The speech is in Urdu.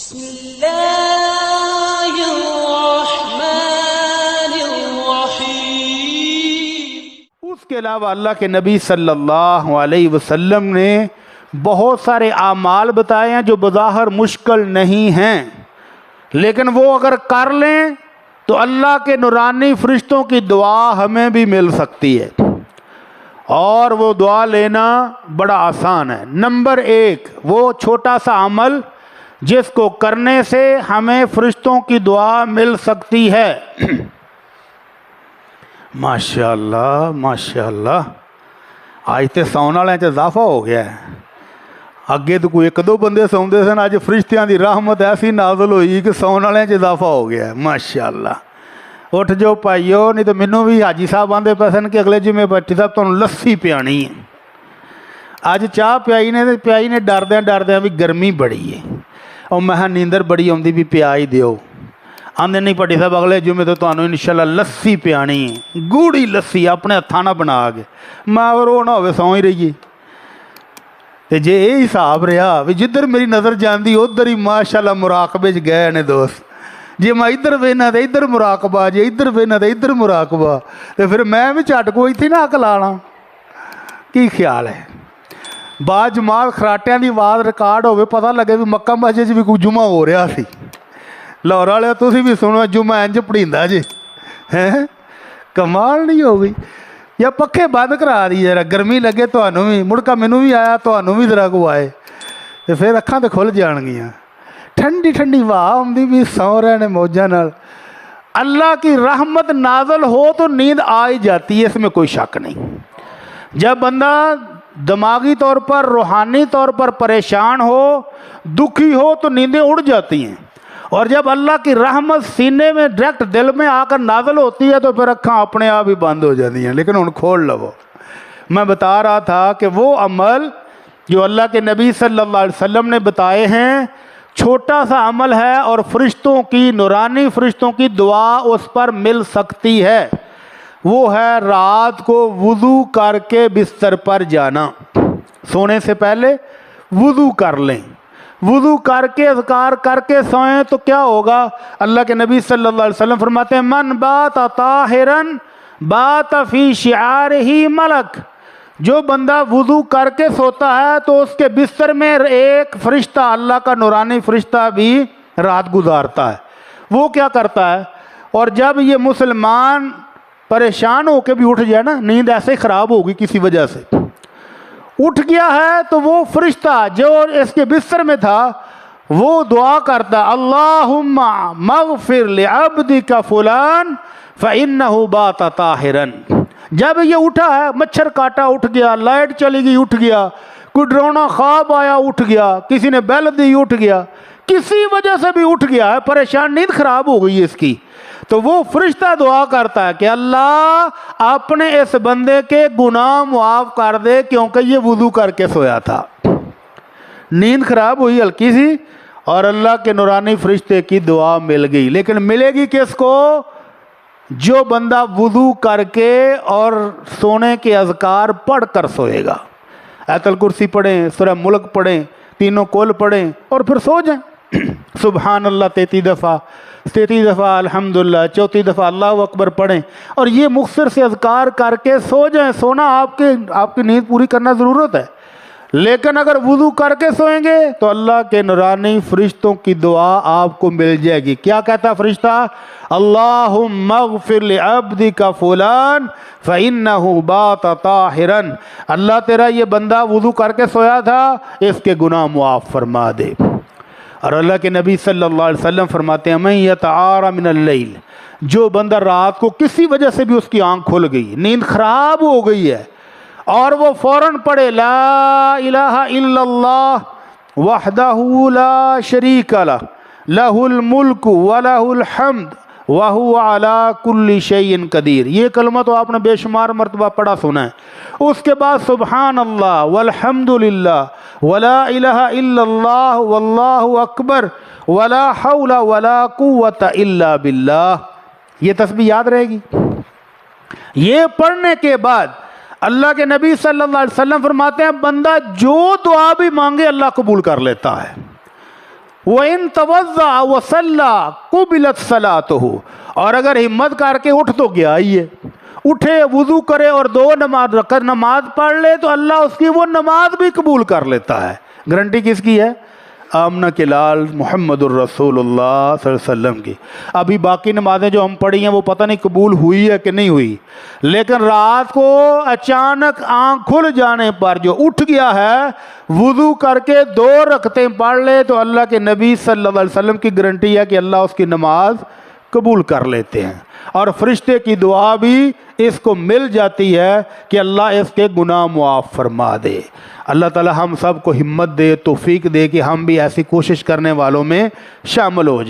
بسم اللہ الرحمن الرحیم۔ اس کے علاوہ اللہ کے نبی صلی اللہ علیہ وسلم نے بہت سارے اعمال بتائے ہیں جو بظاہر مشکل نہیں ہیں، لیکن وہ اگر کر لیں تو اللہ کے نورانی فرشتوں کی دعا ہمیں بھی مل سکتی ہے، اور وہ دعا لینا بڑا آسان ہے۔ نمبر 1، وہ چھوٹا سا عمل جس کو کرنے سے ہمیں فرشتوں کی دعا مل سکتی ہے۔ ماشاءاللہ ماشاءاللہ، آج تے سون والے چ اضافہ ہو گیا ہے۔ اگے تو کوئی 1-2 بندے سوندے سن، اج فرشتیاں دی رحمت ایسی نازل ہوئی کہ سون والے چ اضافہ ہو گیا ہے۔ ماشاءاللہ، اٹھ جو پائیو، نہیں تو مینوں بھی حاجی صاحب آندے پے سن کہ اگلے جمعے بچی صاحب تانوں لسی پیانی ہے۔ اج چاہ پیائی نے ڈردیاں بھی گرمی بڑی ہے، اور میں نیندر بڑی آندی بھی پیا ہی دیو۔ آندے نہیں پٹی صاحب اگلے جمعے تو تانوں انشاءاللہ لسی پیانی ہے، گوڑی لسی اپنے ہتھاں نال بنا کے۔ میں رو نہ ہوے سو ہی رہیے۔ تے جے یہ حساب رہا بھی جدھر میری نظر جاندی ادھر ہی ماشاءاللہ مراقبے چ گئے نے دوست۔ جی میں ادھر وینا تو ادھر مراقبہ، جی ادھر وینا تو ادھر مراقبہ، تو پھر میں بھی جھٹ کوئی تھی نہ اک لانا۔ کی خیال ہے؟ با جماعت خراٹیاں دی آواز ریکارڈ ہوئے، پتہ لگے بھی مکہ مسجد بھی کوئی جمعہ ہو رہا سی۔ لاہور والے تسی بھی سنو جمعہ انج پڑھیندا جی، ہیں کمال نہیں ہو گئی؟ یا پکھے بند کرا دی ذرا، گرمی لگے تانوں بھی، مڑکا مینوں بھی آیا تانوں بھی ذرا کو آئے، تو پھر اکھاں تے کھل جان گیاں۔ ٹھنڈی ٹھنڈی ہوا آمدی بھی، سو رہے نے موجاں نال۔ اللہ کی رحمت نازل ہو تو نیند آ ہی جاتی ہے، اس میں کوئی شک نہیں۔ جب بندہ دماغی طور پر، روحانی طور پر پریشان ہو، دکھی ہو، تو نیندیں اڑ جاتی ہیں، اور جب اللہ کی رحمت سینے میں ڈائریکٹ دل میں آ کر نازل ہوتی ہے تو پھر اکھاں اپنے آپ ہی بند ہو جاتی ہیں۔ لیکن ان کھول لو، میں بتا رہا تھا کہ وہ عمل جو اللہ کے نبی صلی اللہ علیہ وسلم نے بتائے ہیں، چھوٹا سا عمل ہے، اور فرشتوں کی، نورانی فرشتوں کی دعا اس پر مل سکتی ہے۔ وہ ہے رات کو وضو کر کے بستر پر جانا۔ سونے سے پہلے وضو کر لیں، وضو کر کے اذکار کر کے سوئیں تو کیا ہوگا؟ اللہ کے نبی صلی اللہ علیہ وسلم فرماتے ہیں من بات طاہرا بات فی شعارہ ملک، جو بندہ وضو کر کے سوتا ہے تو اس کے بستر میں ایک فرشتہ، اللہ کا نورانی فرشتہ بھی رات گزارتا ہے۔ وہ کیا کرتا ہے؟ اور جب یہ مسلمان پریشان ہو کے بھی اٹھ جائے نا، نیند ایسے خراب ہوگی کسی وجہ سے، اٹھ گیا ہے، تو وہ فرشتہ جو اس کے بستر میں تھا وہ دعا کرتا، اللہم مغفر لعبدک فلان فإنہ بات طاہرا۔ جب یہ اٹھا ہے، مچھر کاٹا اٹھ گیا، لائٹ چلی گئی اٹھ گیا، کوئی ڈرونا خواب آیا اٹھ گیا، کسی نے بیل دی اٹھ گیا، کسی وجہ سے بھی اٹھ گیا ہے پریشان، نیند خراب ہو گئی ہے اس کی، تو وہ فرشتہ دعا کرتا ہے کہ اللہ اپنے اس بندے کے گناہ معاف کر دے، کیونکہ یہ وضو کر کے سویا تھا۔ نیند خراب ہوئی ہلکی سی، اور اللہ کے نورانی فرشتے کی دعا مل گئی۔ لیکن ملے گی کس کو؟ جو بندہ وضو کر کے اور سونے کے اذکار پڑھ کر سوئے گا۔ آیت الکرسی پڑھیں، سورہ ملک پڑھیں، تینوں کل پڑھیں، اور پھر سو جائیں۔ سبحان اللہ 33 دفعہ، 33 دفعہ الحمدللہ، 34 دفعہ اللہ اکبر پڑھیں، اور یہ مختصر سے اذکار کر کے سو جائیں۔ سونا آپ کی نیند پوری کرنا ضرورت ہے، لیکن اگر وضو کر کے سوئیں گے تو اللہ کے نورانی فرشتوں کی دعا آپ کو مل جائے گی۔ کیا کہتا فرشتہ؟ اللہم اغفر لعبدک فلان فإنہ بات طاہرا، اللہ تیرا یہ بندہ وضو کر کے سویا تھا، اس کے گناہ معاف فرما دے۔ اور اللہ کے نبی صلی اللہ علیہ وسلم فرماتے ہیں من یتعار من اللیل، جو بندہ رات کو کسی وجہ سے بھی اس کی آنکھ کھل گئی، نیند خراب ہو گئی ہے، اور وہ فوراً پڑھے لا الہ الا اللہ وحدہ لا شریک لہ لہ الملک ولہ الحمد وہو علی کل شیء قدیر، یہ کلمہ تو آپ نے بے شمار مرتبہ پڑھا سنا ہے۔ اس کے بعد سبحان اللہ والحمد للہ ولا الہ الا اللہ واللہ اکبر ولا حول ولا قوت الا باللہ، یہ تسبیح یاد رہے گی۔ یہ پڑھنے کے بعد اللہ کے نبی صلی اللہ علیہ وسلم فرماتے ہیں بندہ جو دعا بھی مانگے اللہ قبول کر لیتا ہے۔ وَإِن تَوَضَّعَ وَصَلَّى قُبِلَتْ صَلَاتُهُ، اور اگر ہمت کر کے اٹھ تو گیا ہی ہے، اٹھے وضو کرے اور 2 نماز پڑھ لے تو اللہ اس کی وہ نماز بھی قبول کر لیتا ہے۔ گارنٹی کس کی ہے؟ آمنہ کے لال محمد الرسول اللہ صلی اللہ علیہ وسلم کی۔ ابھی باقی نمازیں جو ہم پڑھی ہیں وہ پتہ نہیں قبول ہوئی ہے کہ نہیں ہوئی، لیکن رات کو اچانک آنکھ کھل جانے پر جو اٹھ گیا ہے وضو کر کے 2 رکعتیں پڑھ لے تو اللہ کے نبی صلی اللہ علیہ وسلم کی گارنٹی ہے کہ اللہ اس کی نماز قبول کر لیتے ہیں، اور فرشتے کی دعا بھی اس کو مل جاتی ہے کہ اللہ اس کے گناہ معاف فرما دے۔ اللہ تعالی ہم سب کو ہمت دے، توفیق دے کہ ہم بھی ایسی کوشش کرنے والوں میں شامل ہو جائیں۔